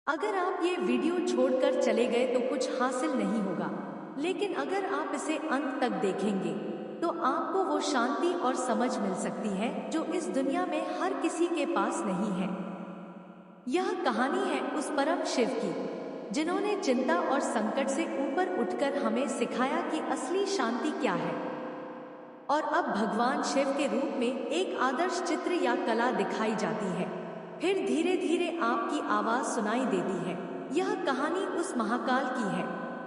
अगर आप ये वीडियो छोड़कर चले गए तो कुछ हासिल नहीं होगा, लेकिन अगर आप इसे अंत तक देखेंगे तो आपको वो शांति और समझ मिल सकती है जो इस दुनिया में हर किसी के पास नहीं है। यह कहानी है उस परम शिव की, जिन्होंने चिंता और संकट से ऊपर उठकर हमें सिखाया कि असली शांति क्या है। और अब भगवान शिव के रूप में एक आदर्श चित्र या कला दिखाई जाती है, फिर धीरे धीरे आपकी आवाज सुनाई देती है। यह कहानी उस महाकाल की है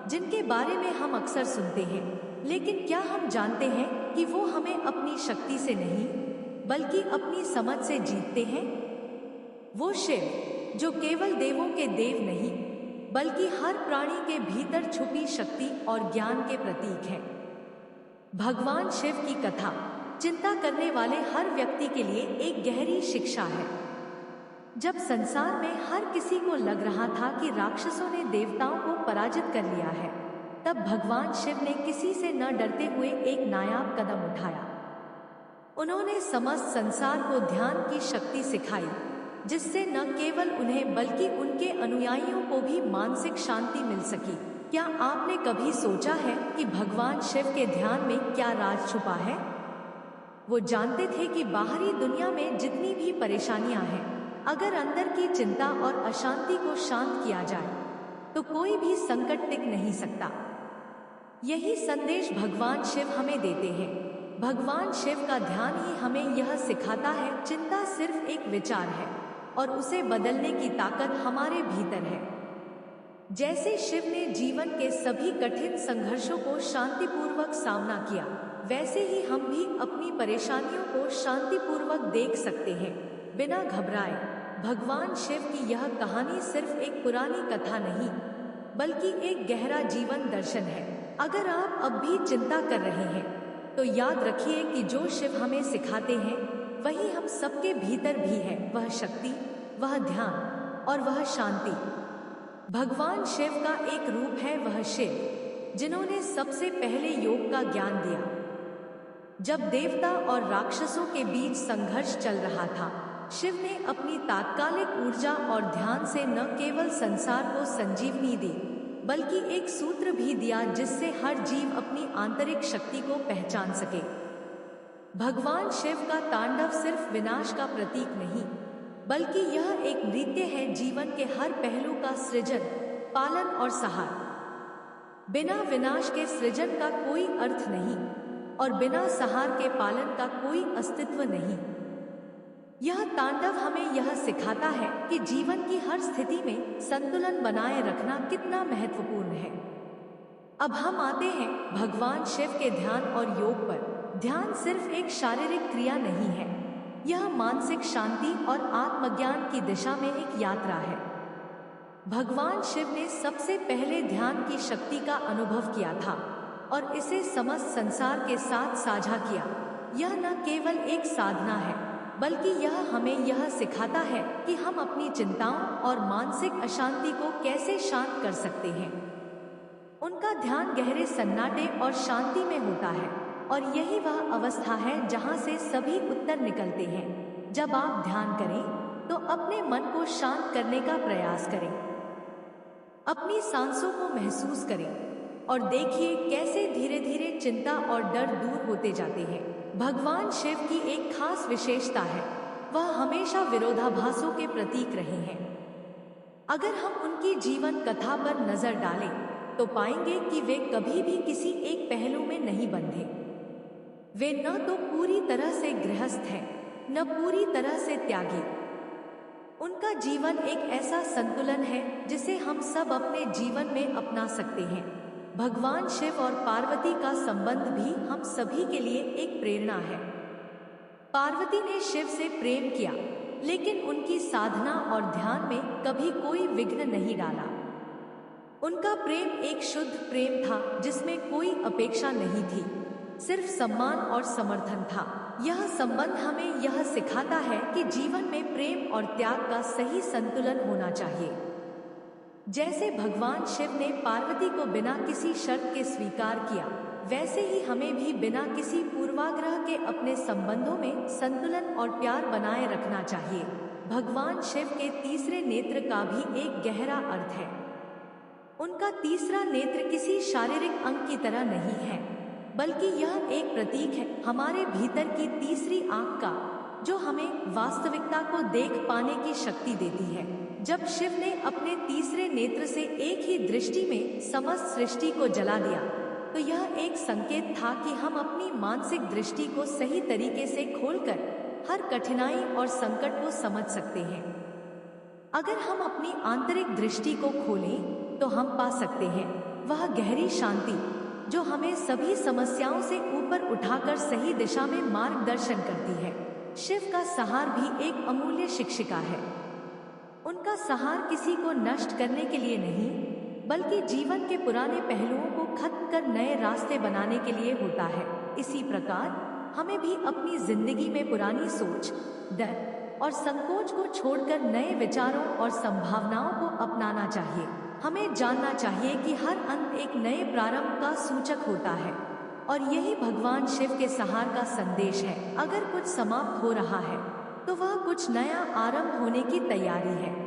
जिनके बारे में हम अक्सर सुनते हैं, लेकिन क्या हम जानते हैं कि वो हमें अपनी शक्ति से नहीं बल्कि अपनी समझ से जीतते हैं। वो शिव जो केवल देवों के देव नहीं बल्कि हर प्राणी के भीतर छुपी शक्ति और ज्ञान के प्रतीक है। भगवान शिव की कथा चिंता करने वाले हर व्यक्ति के लिए एक गहरी शिक्षा है। जब संसार में हर किसी को लग रहा था कि राक्षसों ने देवताओं को पराजित कर लिया है, तब भगवान शिव ने किसी से न डरते हुए एक नायाब कदम उठाया। उन्होंने समस्त संसार को ध्यान की शक्ति सिखाई, जिससे न केवल उन्हें बल्कि उनके अनुयायियों को भी मानसिक शांति मिल सकी। क्या आपने कभी सोचा है कि भगवान शिव के ध्यान में क्या राज छुपा है? वो जानते थे कि बाहरी दुनिया में जितनी भी परेशानियां हैं, अगर अंदर की चिंता और अशांति को शांत किया जाए तो कोई भी संकट टिक नहीं सकता। यही संदेश भगवान शिव हमें देते हैं। भगवान शिव का ध्यान ही हमें यह सिखाता है, चिंता सिर्फ एक विचार है और उसे बदलने की ताकत हमारे भीतर है। जैसे शिव ने जीवन के सभी कठिन संघर्षों को शांतिपूर्वक सामना किया, वैसे ही हम भी अपनी परेशानियों को शांतिपूर्वक देख सकते हैं, बिना घबराए। भगवान शिव की यह कहानी सिर्फ एक पुरानी कथा नहीं बल्कि एक गहरा जीवन दर्शन है। अगर आप अब भी चिंता कर रहे हैं तो याद रखिए कि जो शिव हमें सिखाते हैं वही हम सबके भीतर भी है, वह शक्ति, वह ध्यान और वह शांति। भगवान शिव का एक रूप है वह शिव जिन्होंने सबसे पहले योग का ज्ञान दिया। जब देवता और राक्षसों के बीच संघर्ष चल रहा था, शिव ने अपनी तात्कालिक ऊर्जा और ध्यान से न केवल संसार को संजीवनी दी बल्कि एक सूत्र भी दिया जिससे हर जीव अपनी आंतरिक शक्ति को पहचान सके। भगवान शिव का तांडव सिर्फ विनाश का प्रतीक नहीं बल्कि यह एक नृत्य है जीवन के हर पहलू का सृजन, पालन और सहार। बिना विनाश के सृजन का कोई अर्थ नहीं और बिना सहार के पालन का कोई अस्तित्व नहीं। यह तांडव हमें यह सिखाता है कि जीवन की हर स्थिति में संतुलन बनाए रखना कितना महत्वपूर्ण है। अब हम आते हैं भगवान शिव के ध्यान और योग पर। ध्यान सिर्फ एक शारीरिक क्रिया नहीं है, यह मानसिक शांति और आत्मज्ञान की दिशा में एक यात्रा है। भगवान शिव ने सबसे पहले ध्यान की शक्ति का अनुभव किया था और इसे समस्त संसार के साथ साझा किया। यह न केवल एक साधना है बल्कि यह हमें यह सिखाता है कि हम अपनी चिंताओं और मानसिक अशांति को कैसे शांत कर सकते हैं। उनका ध्यान गहरे सन्नाटे और शांति में होता है और यही वह अवस्था है जहां से सभी उत्तर निकलते हैं। जब आप ध्यान करें तो अपने मन को शांत करने का प्रयास करें, अपनी सांसों को महसूस करें और देखिए कैसे धीरे धीरे चिंता और डर दूर होते जाते हैं। भगवान शिव की एक खास विशेषता है, वह हमेशा विरोधाभासों के प्रतीक रहे हैं। अगर हम उनकी जीवन कथा पर नजर डालें तो पाएंगे कि वे कभी भी किसी एक पहलू में नहीं बंधे। वे न तो पूरी तरह से गृहस्थ हैं, न पूरी तरह से त्यागी। उनका जीवन एक ऐसा संतुलन है जिसे हम सब अपने जीवन में अपना सकते हैं। भगवान शिव और पार्वती का संबंध भी हम सभी के लिए एक प्रेरणा है। पार्वती ने शिव से प्रेम किया, लेकिन उनकी साधना और ध्यान में कभी कोई विघ्न नहीं डाला। उनका प्रेम एक शुद्ध प्रेम था जिसमें कोई अपेक्षा नहीं थी, सिर्फ सम्मान और समर्थन था। यह संबंध हमें यह सिखाता है कि जीवन में प्रेम और त्याग का सही संतुलन होना चाहिए। जैसे भगवान शिव ने पार्वती को बिना किसी शर्त के स्वीकार किया, वैसे ही हमें भी बिना किसी पूर्वाग्रह के अपने संबंधों में संतुलन और प्यार बनाए रखना चाहिए। भगवान शिव के तीसरे नेत्र का भी एक गहरा अर्थ है। उनका तीसरा नेत्र किसी शारीरिक अंग की तरह नहीं है, बल्कि यह एक प्रतीक है हमारे भीतर की तीसरी आंख का, जो हमें वास्तविकता को देख पाने की शक्ति देती है। जब शिव ने अपने तीसरे नेत्र से एक ही दृष्टि में समस्त सृष्टि को जला दिया, तो यह एक संकेत था कि हम अपनी मानसिक दृष्टि को सही तरीके से खोलकर हर कठिनाई और संकट को समझ सकते हैं। अगर हम अपनी आंतरिक दृष्टि को खोलें, तो हम पा सकते हैं वह गहरी शांति जो हमें सभी समस्याओं से ऊपर उठाकर सही दिशा में मार्गदर्शन करती है। शिव का संहार भी एक अमूल्य शिक्षिका है। उनका संहार किसी को नष्ट करने के लिए नहीं, बल्कि जीवन के पुराने पहलुओं को खत्म कर नए रास्ते बनाने के लिए होता है। इसी प्रकार हमें भी अपनी जिंदगी में पुरानी सोच, डर और संकोच को छोड़कर नए विचारों और संभावनाओं को अपनाना चाहिए। हमें जानना चाहिए कि हर अंत एक नए प्रारंभ का सूचक होता है, और यही भगवान शिव के संहार का संदेश है। अगर कुछ समाप्त हो रहा है, तो वह कुछ नया आरंभ होने की तैयारी है।